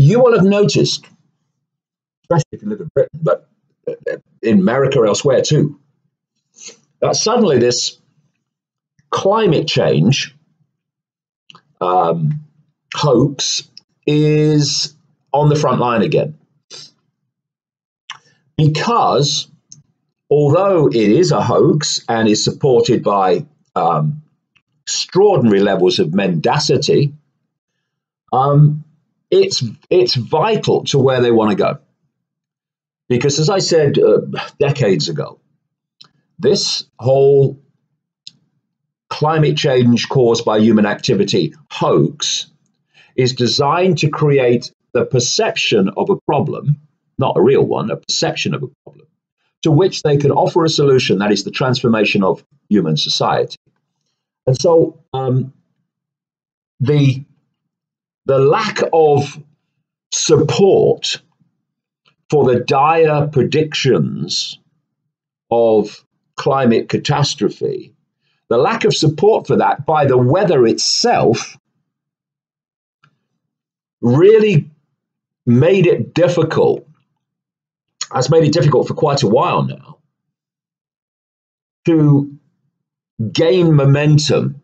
you will have noticed, especially if you live in Britain, but in America elsewhere too, that suddenly this climate change hoax is on the front line again. Because although it is a hoax and is supported by extraordinary levels of mendacity, it's vital to where they want to go. Because as I said decades ago, this whole climate change caused by human activity hoax is designed to create the perception of a problem, not a real one, a perception of a problem, to which they can offer a solution, that is the transformation of human society. And so the lack of support for the dire predictions of climate catastrophe, the lack of support for that by the weather itself really made it difficult, has made it difficult for quite a while now, to gain momentum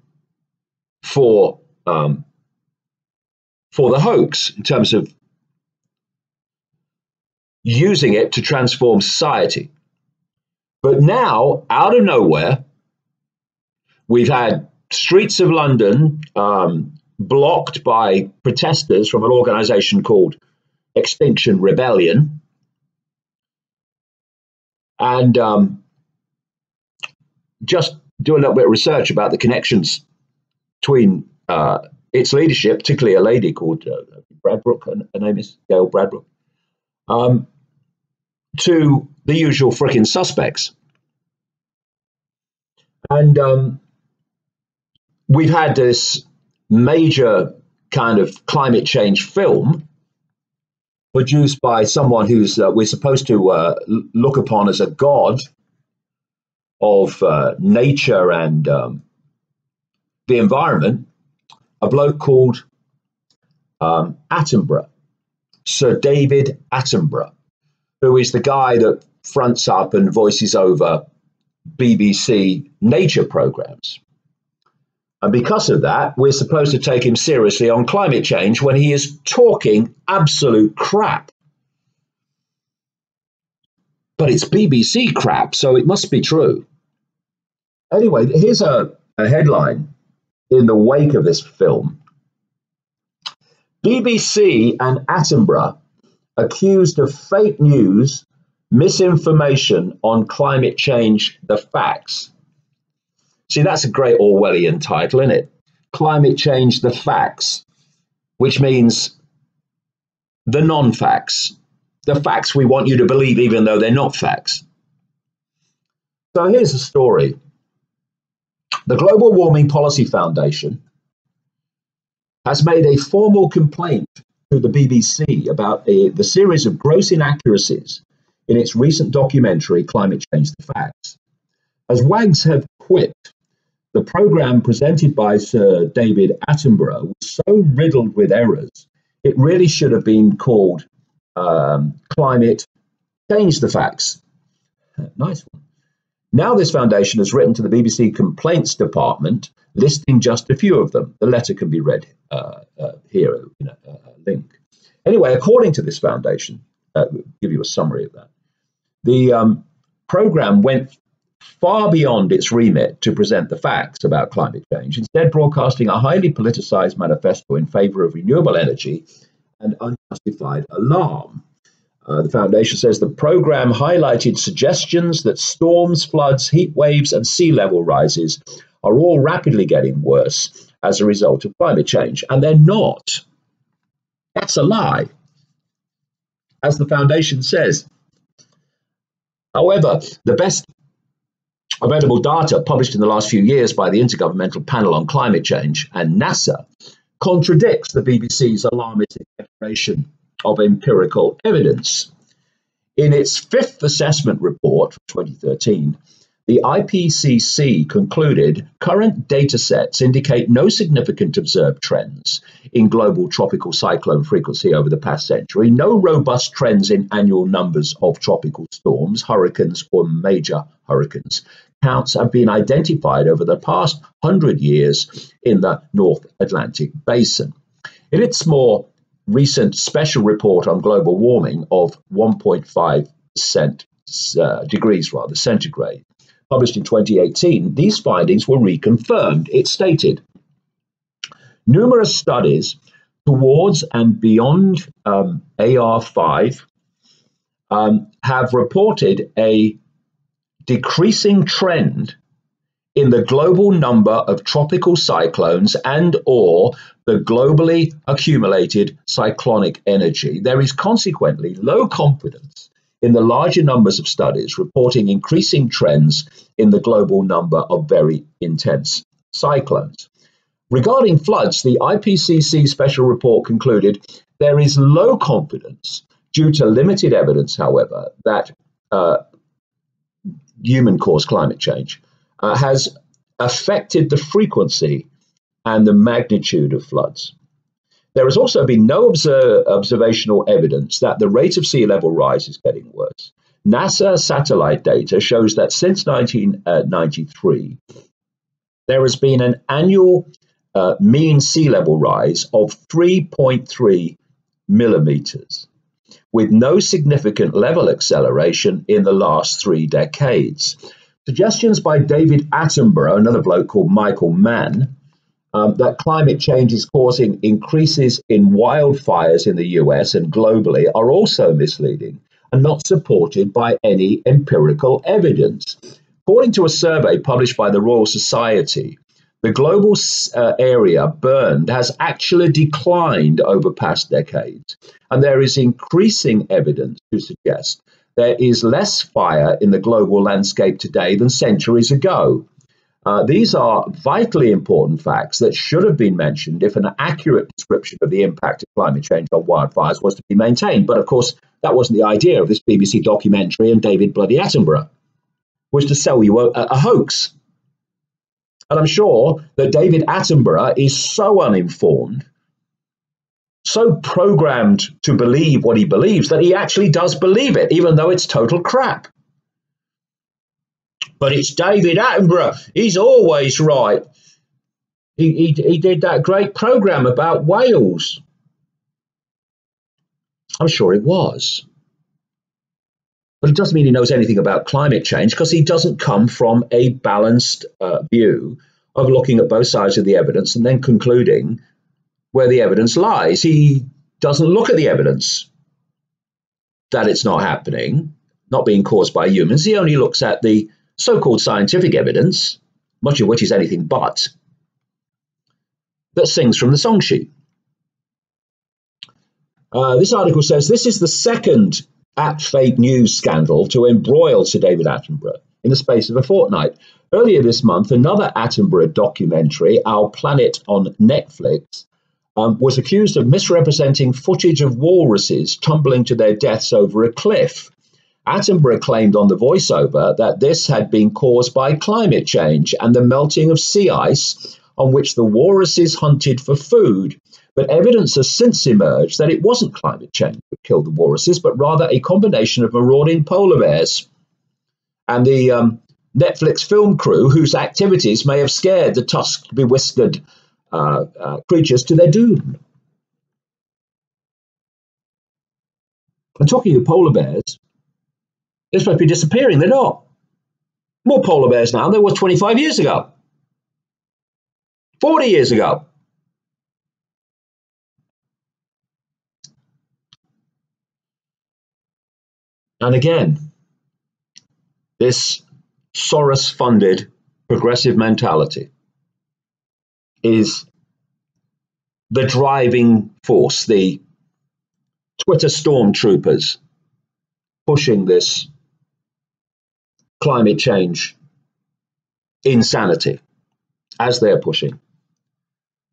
for the hoax in terms of using it to transform society. But now, out of nowhere, we've had streets of London blocked by protesters from an organization called Extinction Rebellion. And just do a little bit of research about the connections between its leadership, particularly a lady called Bradbrook, her name is Gail Bradbrook, to the usual frickin' suspects. And we've had this major kind of climate change film produced by someone who's we're supposed to look upon as a god of nature and the environment, a bloke called Attenborough, Sir David Attenborough, who is the guy that fronts up and voices over BBC nature programs. And because of that, we're supposed to take him seriously on climate change when he is talking absolute crap. But it's BBC crap, so it must be true. Anyway, here's a headline in the wake of this film. BBC and Attenborough accused of fake news, misinformation on climate change, the facts. See, that's a great Orwellian title, isn't it? Climate change, the facts, which means the non-facts, the facts we want you to believe even though they're not facts. So here's the story. The Global Warming Policy Foundation has made a formal complaint to the BBC about the series of gross inaccuracies in its recent documentary, Climate Change, the Facts. As WAGs have quipped, the programme presented by Sir David Attenborough was so riddled with errors, it really should have been called Climate Change, the Facts. Nice one. Now this foundation has written to the BBC Complaints Department, listing just a few of them. The letter can be read here in a link. Anyway, according to this foundation, give you a summary of that, the programme went far beyond its remit to present the facts about climate change, instead broadcasting a highly politicised manifesto in favour of renewable energy and unjustified alarm. The foundation says the programme highlighted suggestions that storms, floods, heat waves and sea level rises are all rapidly getting worse as a result of climate change. And they're not. That's a lie, as the foundation says. However, the best available data published in the last few years by the Intergovernmental Panel on Climate Change and NASA contradicts the BBC's alarmist declaration of empirical evidence. In its fifth assessment report from 2013, the IPCC concluded current data sets indicate no significant observed trends in global tropical cyclone frequency over the past century, no robust trends in annual numbers of tropical storms, hurricanes, or major hurricanes. Counts have been identified over the past 100 years in the North Atlantic Basin. In its more recent special report on global warming of 1.5 degrees centigrade, published in 2018, these findings were reconfirmed. It stated, numerous studies towards and beyond AR5 have reported a decreasing trend in the global number of tropical cyclones and or the globally accumulated cyclonic energy. There is consequently low confidence in the larger numbers of studies reporting increasing trends in the global number of very intense cyclones. Regarding floods, the IPCC special report concluded there is low confidence due to limited evidence, however, that human-caused climate change has affected the frequency and the magnitude of floods. There has also been no observational evidence that the rate of sea level rise is getting worse. NASA satellite data shows that since 1993, there has been an annual mean sea level rise of 3.3 millimeters, with no significant level acceleration in the last 3 decades. Suggestions by David Attenborough, another bloke called Michael Mann, that climate change is causing increases in wildfires in the US and globally are also misleading and not supported by any empirical evidence. According to a survey published by the Royal Society, the global area burned has actually declined over past decades, and there is increasing evidence to suggest there is less fire in the global landscape today than centuries ago. These are vitally important facts that should have been mentioned if an accurate description of the impact of climate change on wildfires was to be maintained. But of course, that wasn't the idea of this BBC documentary, and David bloody Attenborough was to sell you a hoax. And I'm sure that David Attenborough is so uninformed, so programmed to believe what he believes, that he actually does believe it, even though it's total crap. But it's David Attenborough. He's always right. He did that great program about whales. I'm sure it was. But it doesn't mean he knows anything about climate change, because he doesn't come from a balanced view of looking at both sides of the evidence and then concluding where the evidence lies. He doesn't look at the evidence that it's not happening, not being caused by humans. He only looks at the so-called scientific evidence, much of which is anything but, that sings from the song sheet. This article says this is the second fake news scandal to embroil Sir David Attenborough in the space of a fortnight. Earlier this month, another Attenborough documentary, Our Planet on Netflix, was accused of misrepresenting footage of walruses tumbling to their deaths over a cliff. Attenborough claimed on the voiceover that this had been caused by climate change and the melting of sea ice on which the walruses hunted for food. But evidence has since emerged that it wasn't climate change that killed the walruses, but rather a combination of marauding polar bears and the Netflix film crew, whose activities may have scared the tusked, bewhiskered creatures to their doom. And talking of polar bears, they're supposed to be disappearing. They're not. More polar bears now than there was 25 years ago, 40 years ago. And again, this Soros-funded progressive mentality is the driving force, the Twitter stormtroopers pushing this climate change insanity as they're pushing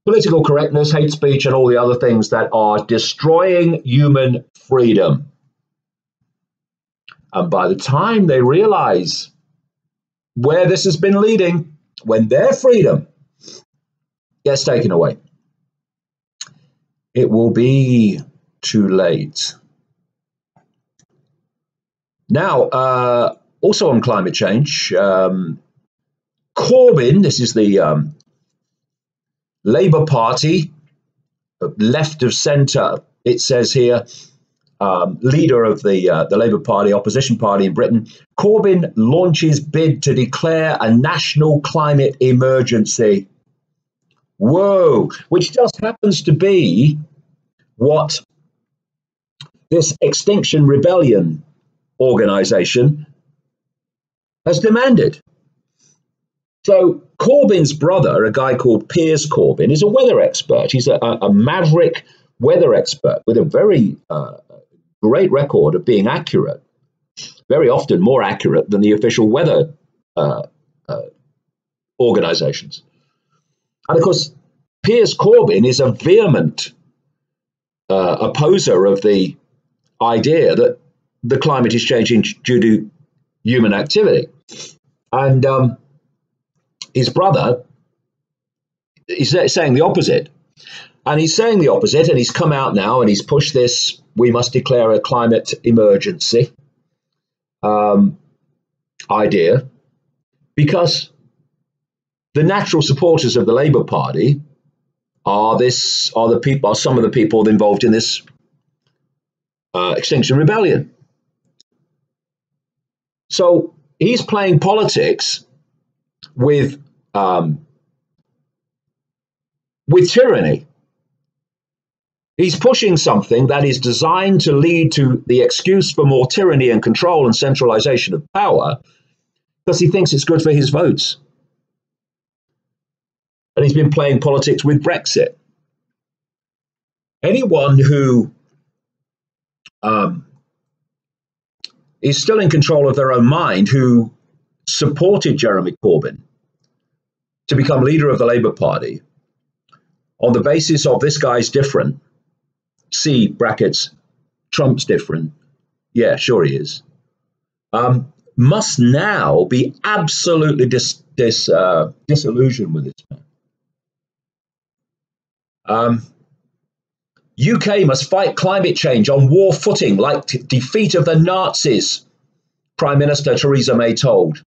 political correctness, hate speech, and all the other things that are destroying human freedom. And by the time they realize where this has been leading, when their freedom gets taken away, it will be too late. Now, also on climate change, Corbyn, this is the Labour Party, left of centre, it says here, leader of the Labour Party, opposition party in Britain. Corbyn launches bid to declare a national climate emergency. Whoa, which just happens to be what this Extinction Rebellion organisation has demanded. So Corbyn's brother, a guy called Piers Corbyn, is a weather expert. He's a maverick weather expert with a very great record of being accurate, very often more accurate than the official weather organisations. And of course, Piers Corbyn is a vehement opposer of the idea that the climate is changing due to human activity. And his brother is saying the opposite. And he's saying the opposite, and he's come out now and he's pushed this, we must declare a climate emergency idea, because the natural supporters of the Labour Party are some of the people involved in this Extinction Rebellion. So he's playing politics with tyranny. He's pushing something that is designed to lead to the excuse for more tyranny and control and centralization of power, because he thinks it's good for his votes. And he's been playing politics with Brexit. Anyone who is still in control of their own mind, who supported Jeremy Corbyn to become leader of the Labour Party on the basis of this guy's different, C brackets, Trump's different, yeah, sure he is, must now be absolutely disillusioned with this man. UK must fight climate change on war footing like defeat of the Nazis, Prime Minister Theresa May told.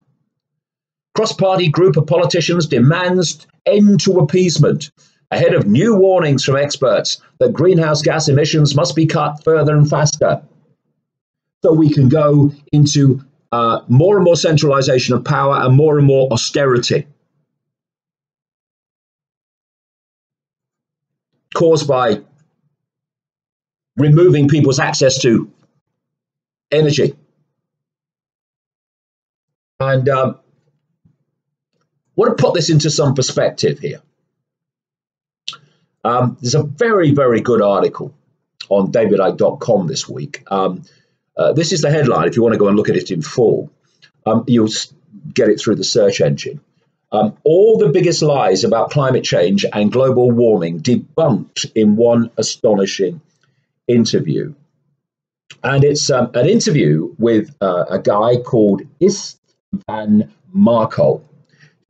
Cross-party group of politicians demands end to appeasement ahead of new warnings from experts that greenhouse gas emissions must be cut further and faster. So we can go into more and more centralization of power and more austerity caused by removing people's access to energy. And I want to put this into some perspective here. There's a very, very good article on davidicke.com this week. This is the headline. If you want to go and look at it in full, you'll get it through the search engine. All the biggest lies about climate change and global warming debunked in one astonishing interview. And it's an interview with a guy called Istvan Markov,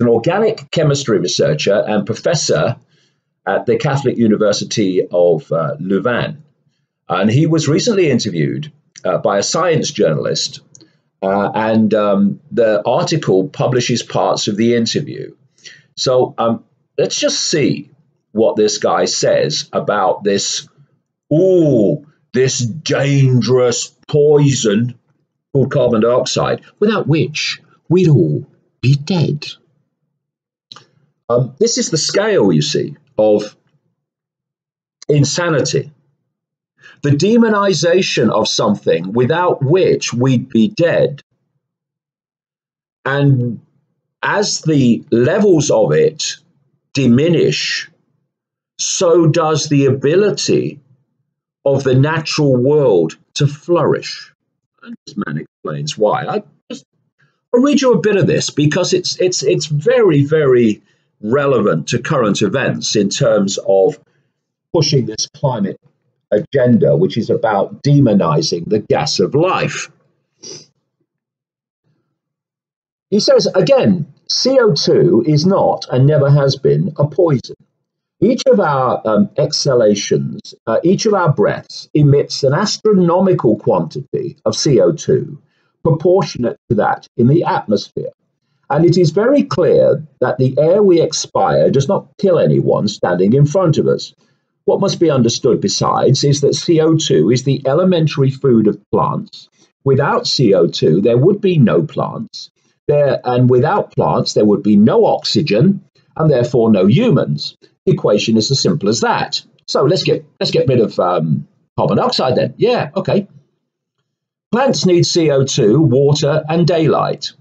an organic chemistry researcher and professor at the Catholic University of Louvain. And he was recently interviewed by a science journalist, and the article publishes parts of the interview. So let's just see what this guy says about this dangerous poison called carbon dioxide, without which we'd all be dead. This is the scale, you see, of insanity. The demonization of something without which we'd be dead. And as the levels of it diminish, so does the ability of the natural world to flourish. And this man explains why. I'll read you a bit of this because it's very, very relevant to current events in terms of pushing this climate agenda, which is about demonizing the gas of life. He says, again, CO2 is not and never has been a poison. Each of our exhalations, each of our breaths emits an astronomical quantity of CO2 proportionate to that in the atmosphere. And it is very clear that the air we expire does not kill anyone standing in front of us. What must be understood besides is that CO2 is the elementary food of plants. Without CO2, there would be no plants. And without plants, there would be no oxygen and therefore no humans. The equation is as simple as that. So let's get rid of carbon dioxide then. Yeah, okay. Plants need CO2, water, and daylight.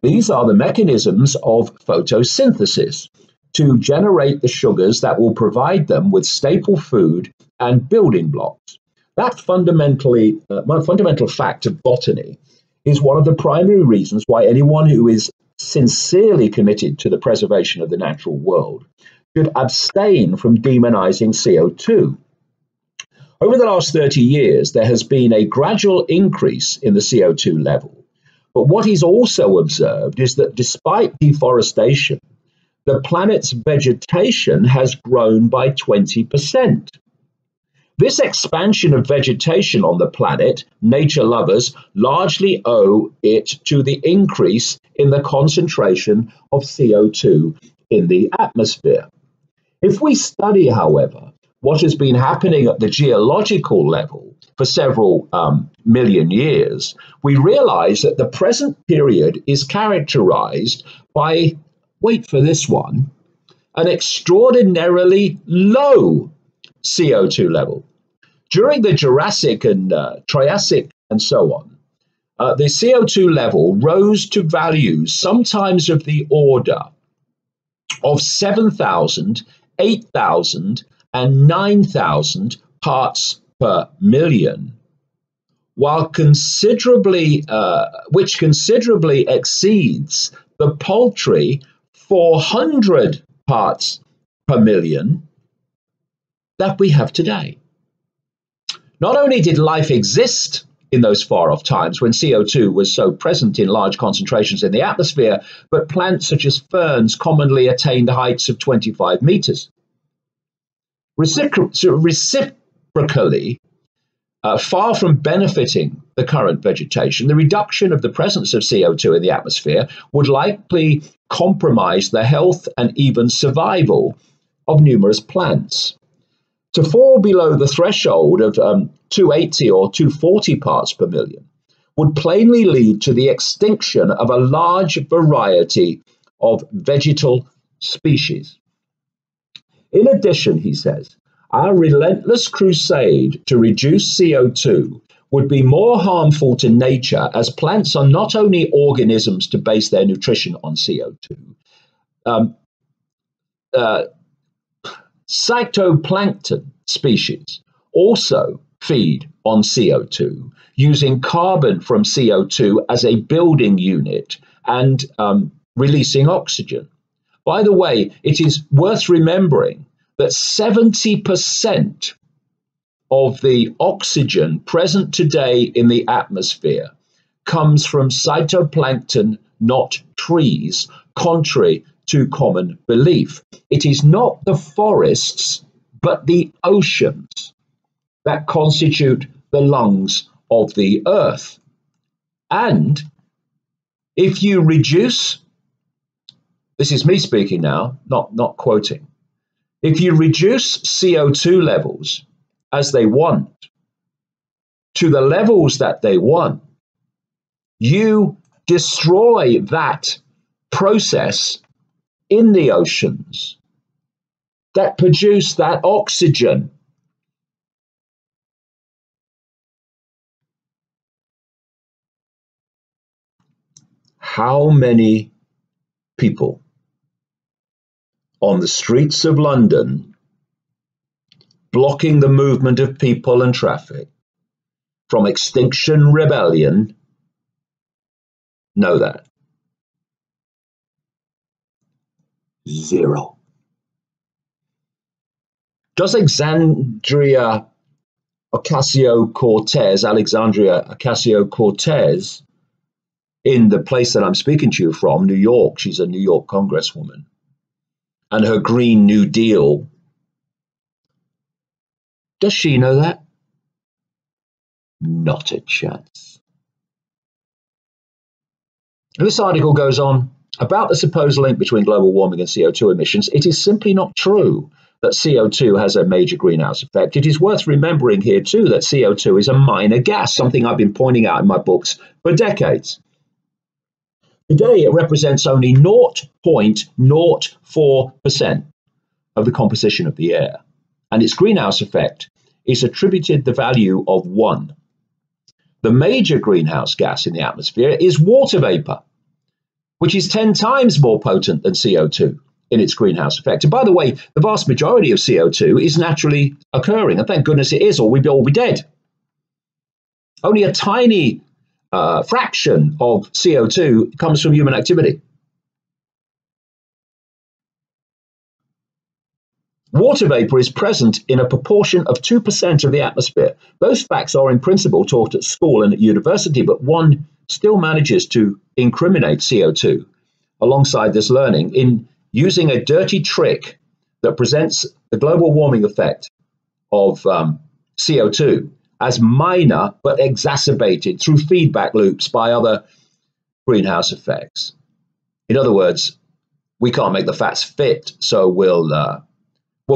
These are the mechanisms of photosynthesis to generate the sugars that will provide them with staple food and building blocks. That fundamental fact of botany is one of the primary reasons why anyone who is sincerely committed to the preservation of the natural world should abstain from demonizing CO2. Over the last 30 years, there has been a gradual increase in the CO2 level. But what is also observed is that despite deforestation, the planet's vegetation has grown by 20%. This expansion of vegetation on the planet, nature lovers largely owe it to the increase in the concentration of CO2 in the atmosphere. If we study, however, what has been happening at the geological level for several million years, we realize that the present period is characterized by, wait for this one, an extraordinarily low CO2 level. During the Jurassic and Triassic and so on, the CO2 level rose to values sometimes of the order of 7,000, 8,000, and 9,000 parts per million, which considerably exceeds the paltry 400 parts per million that we have today. Not only did life exist in those far-off times when CO2 was so present in large concentrations in the atmosphere, but plants such as ferns commonly attained heights of 25 meters. Reciprocally, far from benefiting the current vegetation, the reduction of the presence of CO2 in the atmosphere would likely compromise the health and even survival of numerous plants. To fall below the threshold of 280 or 240 parts per million would plainly lead to the extinction of a large variety of vegetal species. In addition, he says, our relentless crusade to reduce CO2 would be more harmful to nature, as plants are not only organisms to base their nutrition on CO2. Phytoplankton species also feed on CO2, using carbon from CO2 as a building unit and releasing oxygen. By the way, it is worth remembering that 70% of the oxygen present today in the atmosphere comes from phytoplankton, not trees, contrary to common belief. It is not the forests, but the oceans that constitute the lungs of the earth. And if you reduce, this is me speaking now, not quoting, if you reduce CO2 levels as they want to the levels that they want, you destroy that process in the oceans that produce that oxygen. How many people on the streets of London blocking the movement of people and traffic from Extinction Rebellion know that? Zero. Does Alexandria Ocasio-Cortez in the place that I'm speaking to you from, New York. She's a New York congresswoman. And her Green New Deal. Does she know that? Not a chance. And this article goes on about the supposed link between global warming and CO2 emissions. It is simply not true that CO2 has a major greenhouse effect. It is worth remembering here too that CO2 is a minor gas, something I've been pointing out in my books for decades. Today, it represents only 0.04% of the composition of the air, and its greenhouse effect is attributed the value of 1. The major greenhouse gas in the atmosphere is water vapor, which is 10 times more potent than CO2 in its greenhouse effect. And by the way, the vast majority of CO2 is naturally occurring, and thank goodness it is, or we'd all be dead. Only a tiny fraction of CO2 comes from human activity. Water vapor is present in a proportion of 2% of the atmosphere. Those facts are in principle taught at school and at university, but one still manages to incriminate CO2 alongside this learning in using a dirty trick that presents the global warming effect of CO2 as minor but exacerbated through feedback loops by other greenhouse effects. In other words, we can't make the facts fit, so we'll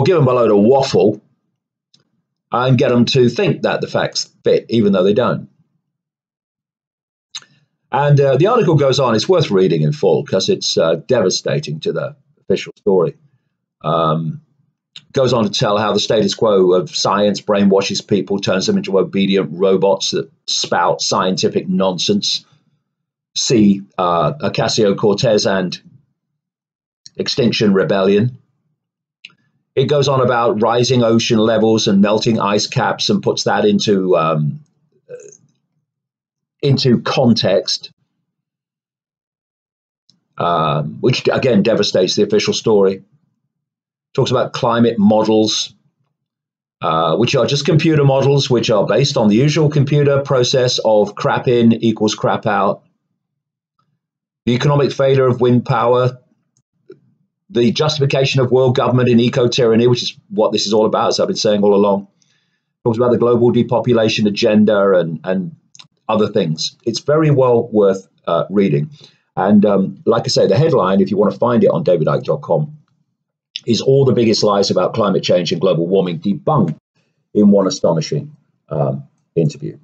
give them a load of waffle and get them to think that the facts fit, even though they don't. And the article goes on. It's worth reading in full because it's devastating to the official story. Goes on to tell how the status quo of science brainwashes people, turns them into obedient robots that spout scientific nonsense. See Ocasio-Cortez and Extinction Rebellion. It goes on about rising ocean levels and melting ice caps and puts that into context, which again devastates the official story. Talks about climate models, which are just computer models, which are based on the usual computer process of crap in equals crap out. The economic failure of wind power, the justification of world government in eco-tyranny, which is what this is all about, as I've been saying all along. Talks about the global depopulation agenda and other things. It's very well worth reading. And like I say, the headline, if you want to find it on davidicke.com, is all the biggest lies about climate change and global warming debunked in one astonishing interview.